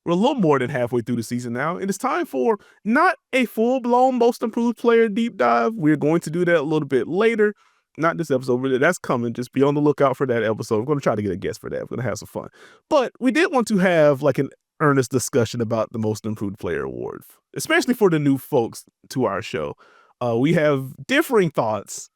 We're a little more than halfway through the season now, and it's time for not a full-blown most improved player deep dive. We're going to do that a little bit later. Not this episode, but that's coming. Just be on the lookout for that episode. I'm going to try to get a guest for that. We're going to have some fun. But we did want to have like an earnest discussion about the most improved player award, especially for the new folks to our show. We have differing thoughts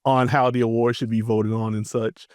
on how the award should be voted on and such.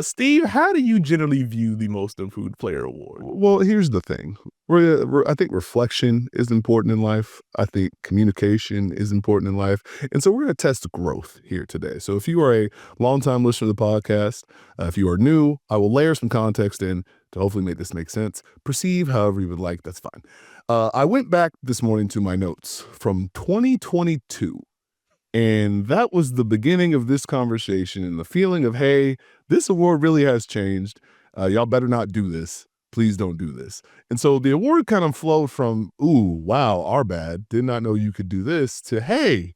Steve, how do you generally view the most improved player award? Well, here's the thing. I think reflection is important in life. I think communication is important in life. And so we're going to test growth here today. So if you are a longtime listener to the podcast, if you are new, I will layer some context in to hopefully make this make sense. Perceive however you would like. That's fine. I went back this morning to my notes from 2022. And that was the beginning of this conversation and the feeling of, hey, this award really has changed. Y'all better not do this. Please don't do this. And so the award kind of flowed from, ooh, wow, our bad. Did not know you could do this, to, hey,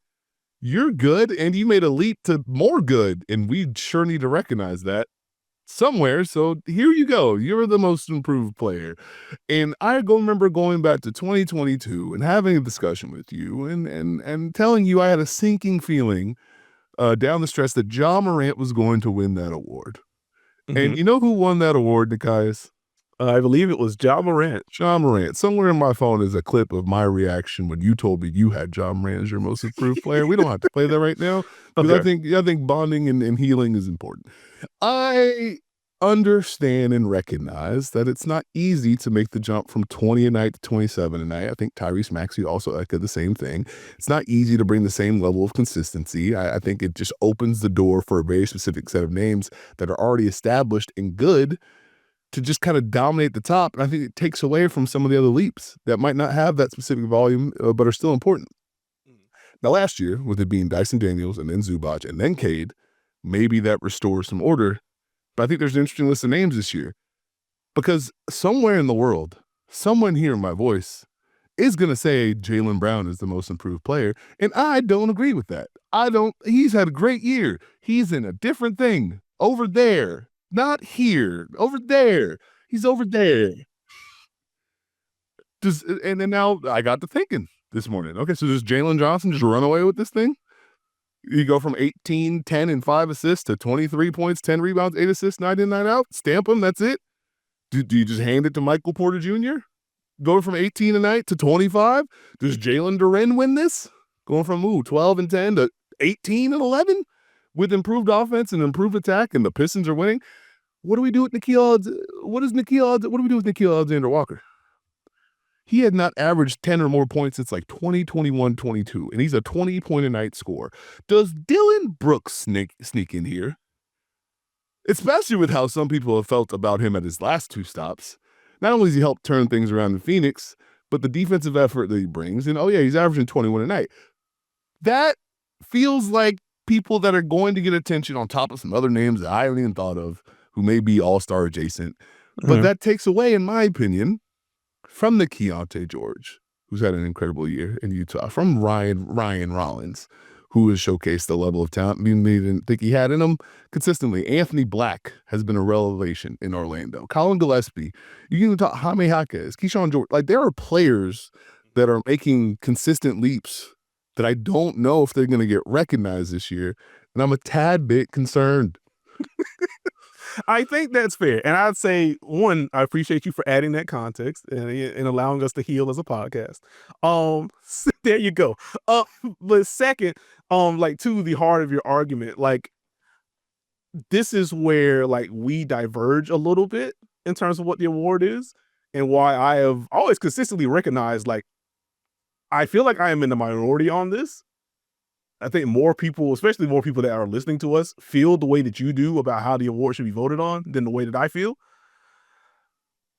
you're good and you made a leap to more good. And we sure need to recognize that somewhere. So here you go. You're the most improved player. And I remember going back to 2022 and having a discussion with you and telling you I had a sinking feeling down the stretch that Ja Morant was going to win that award. Mm-hmm. And you know who won that award, Nekias? I believe it was Ja Morant. Ja Morant. Somewhere in my phone is a clip of my reaction when you told me you had Ja Morant as your most improved player. We don't have to play that right now, because okay. I think bonding and healing is important. I understand and recognize that it's not easy to make the jump from 20 a night to 27 a night. I think Tyrese Maxey also echoed the same thing. It's not easy to bring the same level of consistency. I think it just opens the door for a very specific set of names that are already established and good to just kind of dominate the top. And I think it takes away from some of the other leaps that might not have that specific volume, but are still important. Now, last year, with it being Dyson Daniels and then Zubac and then Cade, maybe that restores some order. But I think there's an interesting list of names this year, because somewhere in the world, someone hearing my voice is going to say Jaylen Brown is the most improved player. And I don't agree with that. He's had a great year. He's in a different thing over there. Not here, over there. He's over there. And then now I got to thinking this morning. Okay, so does Jalen Johnson just run away with this thing? You go from 18, 10, and 5 assists to 23 points, 10 rebounds, 8 assists, 9 in, 9 out? Stamp him, that's it? Do you just hand it to Michael Porter Jr.? Going from 18 a night to 25? Does Jalen Duren win this? Going from 12 and 10 to 18 and 11? With improved offense and improved attack, and the Pistons are winning? What do we do with What do we do with Nickeil Alexander-Walker? He had not averaged 10 or more points since like 2021-22, and he's a 20-point-a-night scorer. Does Dylan Brooks sneak in here? Especially with how some people have felt about him at his last two stops. Not only has he helped turn things around in Phoenix, but the defensive effort that he brings, and he's averaging 21 a night. That feels like people that are going to get attention on top of some other names that I haven't even thought of, who may be all-star adjacent. But that takes away, in my opinion, from the Keontae George, who's had an incredible year in Utah, from Ryan Rollins, who has showcased the level of talent we didn't think he had in him consistently. Anthony Black has been a revelation in Orlando. Colin Gillespie, you can even talk Jaime Jaquez, Keyshawn George. Like, there are players that are making consistent leaps that I don't know if they're going to get recognized this year, and I'm a tad bit concerned. I think that's fair. And I'd say, one, I appreciate you for adding that context and allowing us to heal as a podcast. There you go. But second, to the heart of your argument, this is where we diverge a little bit in terms of what the award is, and why I have always consistently recognized, I feel like I am in the minority on this. I think more people, especially more people that are listening to us, feel the way that you do about how the award should be voted on than the way that I feel.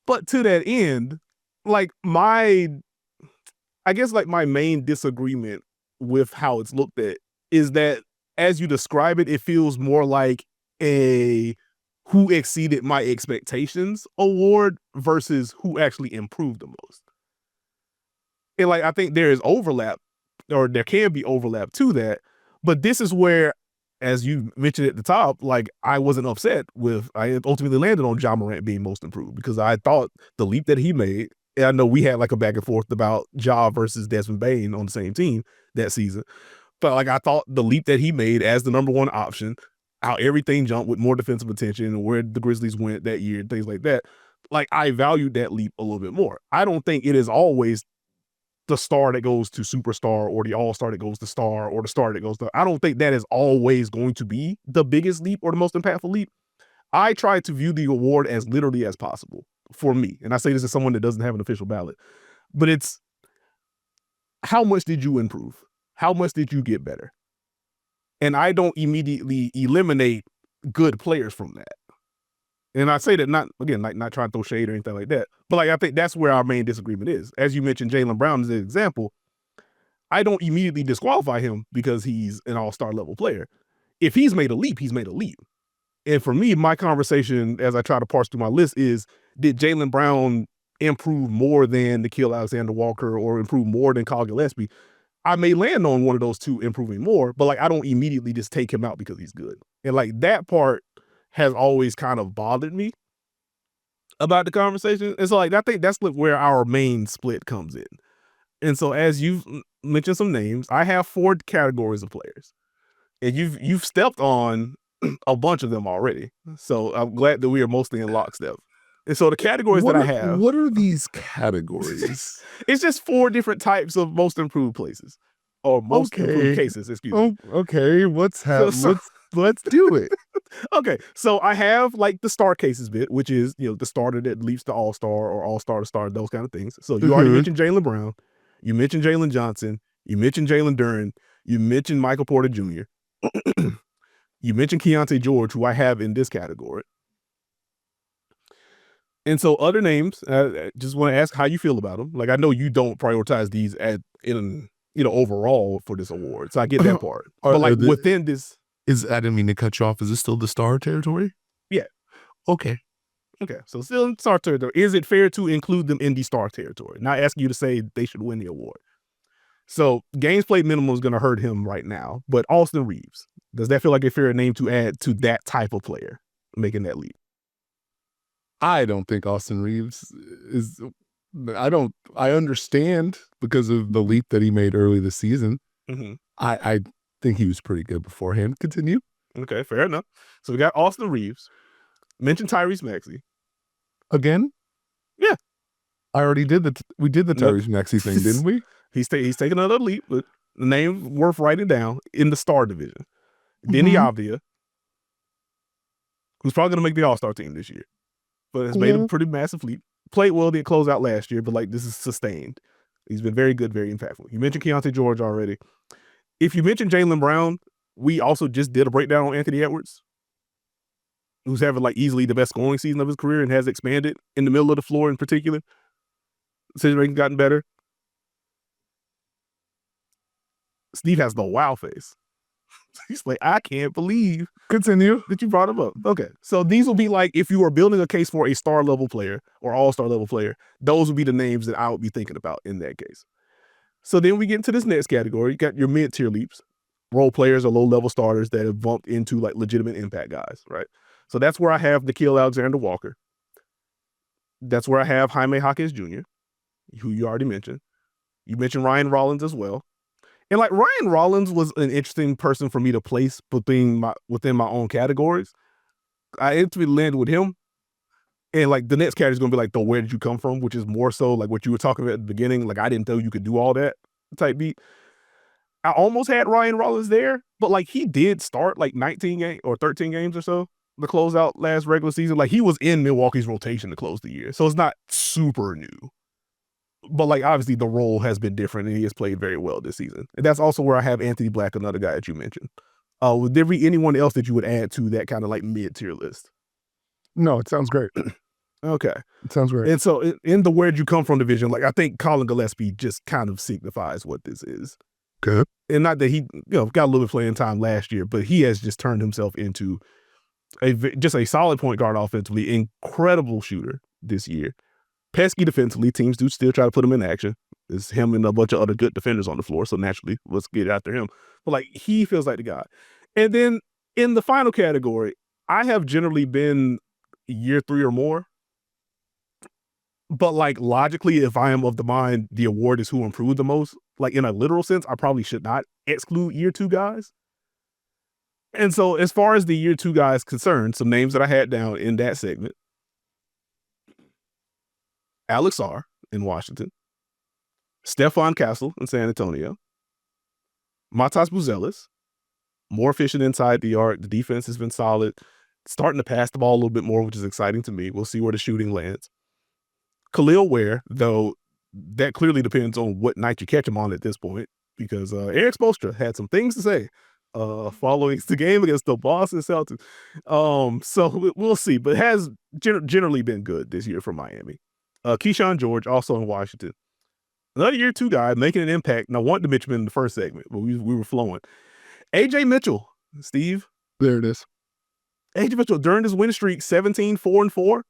But to that end, my main disagreement with how it's looked at is that, as you describe it, it feels more like a who exceeded my expectations award versus who actually improved the most. And I think there is overlap, or there can be overlap to that. But this is where, as you mentioned at the top, I wasn't upset with, I ultimately landed on Ja Morant being most improved, because I thought the leap that he made And I know we had like a back and forth about Ja versus Desmond Bane on the same team that season. But like I thought the leap that he made as the number one option, how everything jumped with more defensive attention and where the Grizzlies went that year, things like that. Like I valued that leap a little bit more. I don't think it is always the star that goes to superstar or the all-star that goes to star or the star that goes to. I don't think that is always going to be the biggest leap or the most impactful leap. I try to view the award as literally as possible for me. And I say this as someone that doesn't have an official ballot, but it's how much did you improve? How much did you get better? And I don't immediately eliminate good players from that. And I say that not, again, like not trying to throw shade or anything like that, but like I think that's where our main disagreement is. As you mentioned, Jaylen Brown as an example, I don't immediately disqualify him because he's an all-star level player. If he's made a leap, he's made a leap. And for me, my conversation as I try to parse through my list is, did Jaylen Brown improve more than Nickeil Alexander-Walker or improve more than Kyle Gillespie? I may land on one of those two improving more, but like I don't immediately just take him out because he's good. And like that part has always kind of bothered me about the conversation. And so like I think that's where our main split comes in. And so as you've mentioned some names, I have 4 categories of players. And you've stepped on a bunch of them already. So I'm glad that we are mostly in lockstep. And so the categories that I have. What are these categories? It's just 4 different types of most improved places. Or most improved cases, excuse me. Okay, let's do it. Okay, so I have like the star cases bit, which is, you know, the starter that leaps to all-star or all-star to star, those kind of things. So you already mentioned Jaylen Brown. You mentioned Jalen Johnson. You mentioned Jalen Duren. You mentioned Michael Porter Jr. You mentioned Keontae George, who I have in this category. And so other names, just want to ask how you feel about them. Like I know you don't prioritize these overall for this award, so I get that part. But like within this, I didn't mean to cut you off. Is this still the star territory? Yeah. Okay. So still in star territory. Is it fair to include them in the star territory? Not asking you to say they should win the award. So games played minimum is going to hurt him right now. But Austin Reeves, does that feel like a fair name to add to that type of player making that leap? I don't think Austin Reeves is. I understand because of the leap that he made early this season. Mm-hmm. I think he was pretty good beforehand. Continue. Okay, fair enough. So we got Austin Reeves. Mentioned Tyrese Maxey. Again? Yeah. I already did we did the Tyrese Maxey thing, didn't we? He's taking another leap, but the name worth writing down in the star division. Denny Avdia, who's probably going to make the All-Star team this year, but has made a pretty massive leap. Played well, didn't close out last year, but like this is sustained. He's been very good, very impactful. You mentioned Keontae George already. If you mentioned Jaylen Brown, we also just did a breakdown on Anthony Edwards, who's having like easily the best scoring season of his career and has expanded in the middle of the floor in particular. Decision making gotten better. Steve has the wow face. He's like, I can't believe. Continue. That you brought him up. Okay. So these will be like, if you are building a case for a star level player or all-star level player, those would be the names that I would be thinking about in that case. So then we get into this next category. You got your mid-tier leaps, role players or low-level starters that have bumped into like legitimate impact guys, right? So that's where I have Nickeil Alexander-Walker. That's where I have Jaime Jaquez Jr., who you already mentioned. You mentioned Ryan Rollins as well. And like Ryan Rollins was an interesting person for me to place within my own categories. I instantly landed with him. And like the next category is going to be like the where did you come from, which is more so like what you were talking about at the beginning. Like I didn't know you could do all that type beat. I almost had Ryan Rollins there, but like he did start like 19 games or 13 games or so to close out last regular season. Like he was in Milwaukee's rotation to close the year. So it's not super new. But like obviously the role has been different and he has played very well this season. And that's also where I have Anthony Black, another guy that you mentioned. Would there be anyone else that you would add to that kind of like mid-tier list? No, it sounds great. Okay. It sounds great. And so in the where'd you come from division, like I think Colin Gillespie just kind of signifies what this is. Good. And not that he got a little bit of playing time last year, but he has just turned himself into just a solid point guard offensively, incredible shooter this year. Pesky defensively, teams do still try to put him in action. It's him and a bunch of other good defenders on the floor, so naturally, let's get after him. But like, he feels like the guy. And then in the final category, I have generally been year 3 or more. But like logically, if I am of the mind the award is who improved the most, like in a literal sense, I probably should not exclude year two guys. And so, as far as the year two guys concerned, some names that I had down in that segment: Alex R. in Washington, Stephon Castle in San Antonio, Matas Buzelis, more efficient inside the arc. The defense has been solid, starting to pass the ball a little bit more, which is exciting to me. We'll see where the shooting lands. Khalil Ware, though, that clearly depends on what night you catch him on at this point, because Eric Spoelstra had some things to say following the game against the Boston Celtics. So we'll see, but has generally been good this year for Miami. Keyshawn George, also in Washington. Another year two guy making an impact. And I wanted to mention him in the first segment, but we were flowing. AJ Mitchell, Steve. There it is. AJ Mitchell, during his win streak, 17-4-4,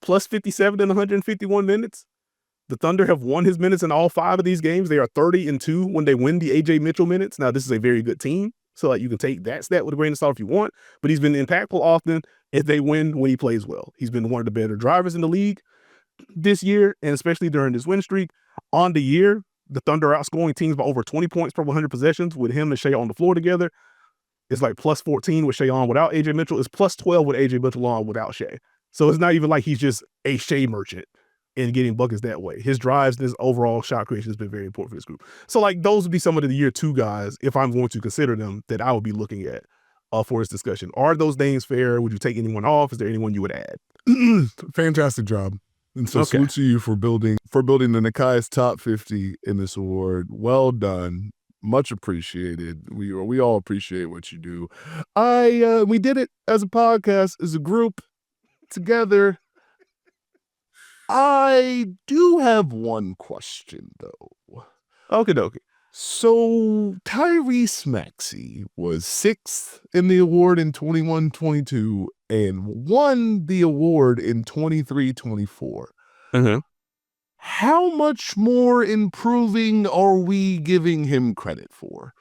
plus 57 in 151 minutes. The Thunder have won his minutes in all 5 of these games. They are 30-2 when they win the AJ Mitchell minutes. Now, this is a very good team, so like you can take that stat with a grain of salt if you want, but he's been impactful often if they win when he plays well. He's been one of the better drivers in the league this year, and especially during this win streak. On the year, the Thunder are outscoring teams by over 20 points per 100 possessions with him and Shea on the floor together. It's like plus 14 with Shea on without AJ Mitchell. It's plus 12 with AJ Mitchell on without Shea. So it's not even like he's just a Shea merchant in getting buckets that way. His drives and his overall shot creation has been very important for this group. So like those would be some of the year two guys, if I'm going to consider them, that I would be looking at for this discussion. Are those names fair? Would you take anyone off? Is there anyone you would add? Fantastic job. And so salute to you for building the Nekias top 50 in this award. Well done. Much appreciated. We all appreciate what you do. We did it as a podcast, as a group, together. I do have one question though. Okie dokie. So Tyrese Maxey was 6th in the award in 21-22 and won the award in 23-24. How much more improving are we giving him credit for?